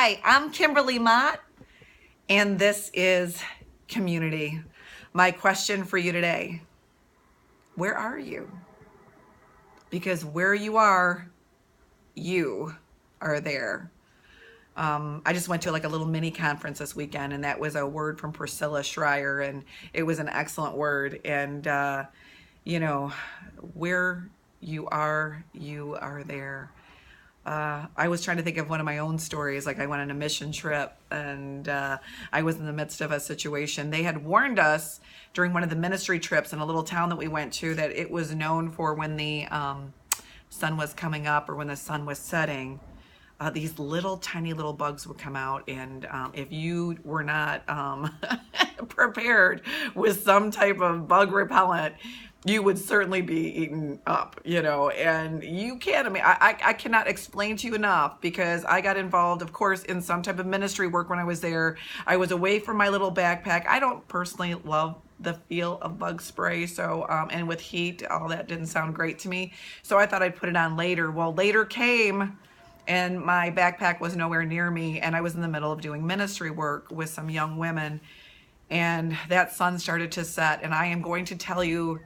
Hi, I'm Kimberly Mott, and this is KimUnity. My question for you today, where are you? Because where you are there. I just went to like a little mini conference this weekend, and that was a word from Priscilla Schreier, and it was an excellent word. And, where you are there. I was trying to think of one of my own stories. Like I went on a mission trip and I was in the midst of a situation. They had warned us during one of the ministry trips in a little town that we went to that it was known for when the sun was coming up or when the sun was setting. These little tiny little bugs would come out, and if you were not prepared with some type of bug repellent, you would certainly be eaten up, and you can't, I cannot explain to you enough, because I got involved, of course, in some type of ministry work when I was there. I was away from my little backpack. I don't personally love the feel of bug spray, so and with heat, all that didn't sound great to me, so I thought I'd put it on later. Well, later came, and my backpack was nowhere near me, and I was in the middle of doing ministry work with some young women, and that sun started to set, and I am going to tell you,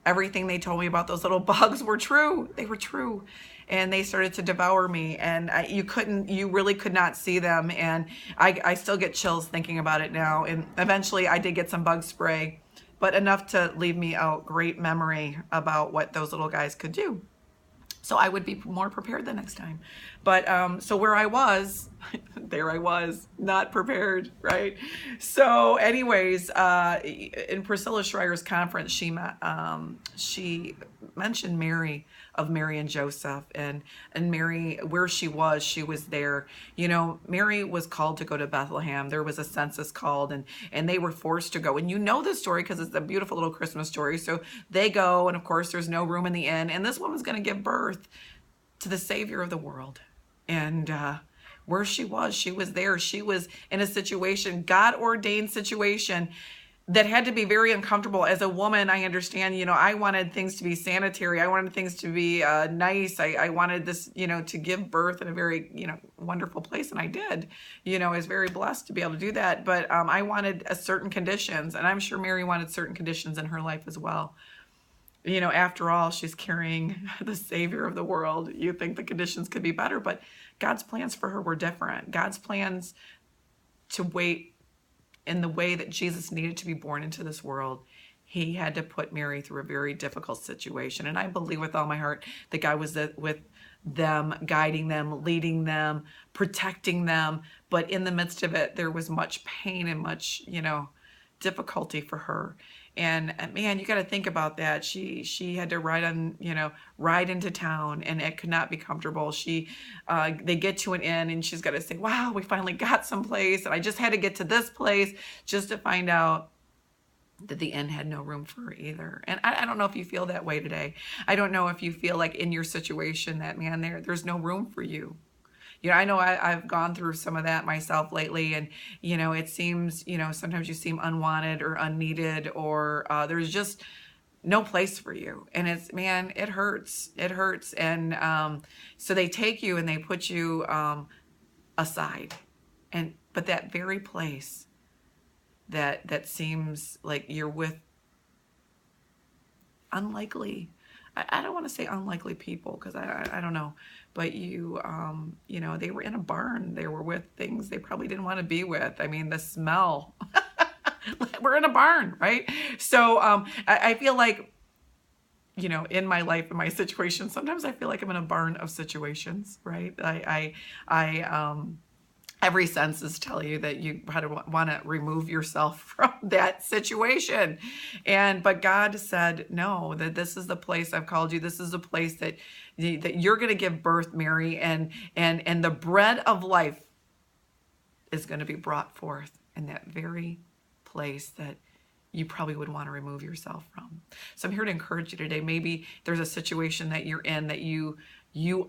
everything they told me about those little bugs were true. They were true, and they started to devour me, and you really could not see them, and I still get chills thinking about it now. And eventually I did get some bug spray, but enough to leave me a great memory about what those little guys could do. So I would be more prepared the next time. But so where I was, there I was, not prepared, right? So anyways, in Priscilla Schreier's conference, she mentioned Mary and Joseph, and Mary, where she was there. Mary was called to go to Bethlehem. There was a census called, and they were forced to go. And you know this story because it's a beautiful little Christmas story. So they go, and of course there's no room in the inn, and this woman's going to give birth to the Savior of the world. And where she was there. She was in a situation, God-ordained situation, that had to be very uncomfortable. As a woman, I understand, I wanted things to be sanitary. I wanted things to be nice. I wanted this, to give birth in a very, wonderful place. And I did, I was very blessed to be able to do that. But I wanted certain conditions. And I'm sure Mary wanted certain conditions in her life as well. After all, she's carrying the Savior of the world. You think the conditions could be better, but God's plans for her were different. God's plans to wait in the way that Jesus needed to be born into this world. He had to put Mary through a very difficult situation. And I believe with all my heart that God was with them, guiding them, leading them, protecting them. But in the midst of it, there was much pain and much, difficulty for her. And man, you got to think about that. She had to ride into town, and it could not be comfortable. They get to an inn, and she's got to say, wow, we finally got someplace. And I just had to get to this place just to find out that the inn had no room for her either. And I don't know if you feel that way today. I don't know if you feel like in your situation that, man, there's no room for you. I know I've gone through some of that myself lately, and, it seems, sometimes you seem unwanted or unneeded, or there's just no place for you. And it hurts. It hurts. And so they take you and they put you aside. But that very place that seems like you're with unlikely, I don't want to say unlikely people, because I don't know, but they were in a barn. They were with things they probably didn't want to be with. I mean, the smell. We're in a barn, right? So I feel like, in my life, in my situation, sometimes I feel like I'm in a barn of situations, right? Every senses tell you that you want to remove yourself from that situation. But God said, no, that this is the place I've called you. This is the place that you're going to give birth, Mary, and the bread of life is going to be brought forth in that very place that you probably would want to remove yourself from. So I'm here to encourage you today. Maybe there's a situation that you're in that you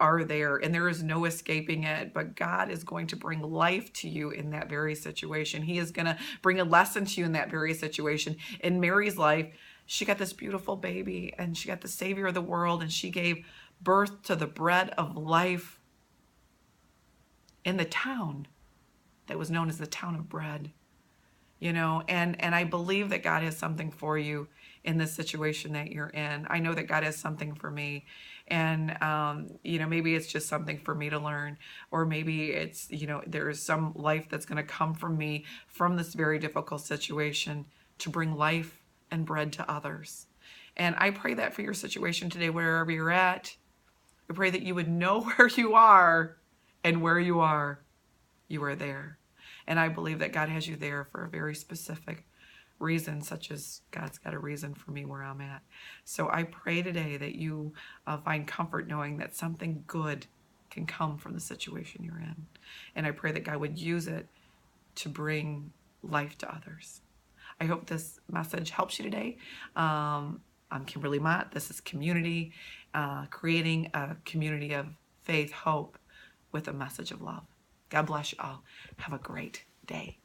are there and there is no escaping it, but God is going to bring life to you in that very situation. He is going to bring a lesson to you in that very situation. In Mary's life, she got this beautiful baby, and she got the Savior of the world, and she gave birth to the bread of life in the town that was known as the town of bread. And I believe that God has something for you in this situation that you're in. I know that God has something for me, and maybe it's just something for me to learn, or maybe it's there's some life that's going to come from me from this very difficult situation to bring life and bread to others. And I pray that for your situation today, wherever you're at. I pray that you would know where you are, and where you are there. And I believe that God has you there for a very specific reason, such as God's got a reason for me where I'm at. So I pray today that you find comfort knowing that something good can come from the situation you're in. And I pray that God would use it to bring life to others. I hope this message helps you today. I'm Kimberly Mott. This is KimUnity, creating a community of faith, hope, with a message of love. God bless you all. Have a great day.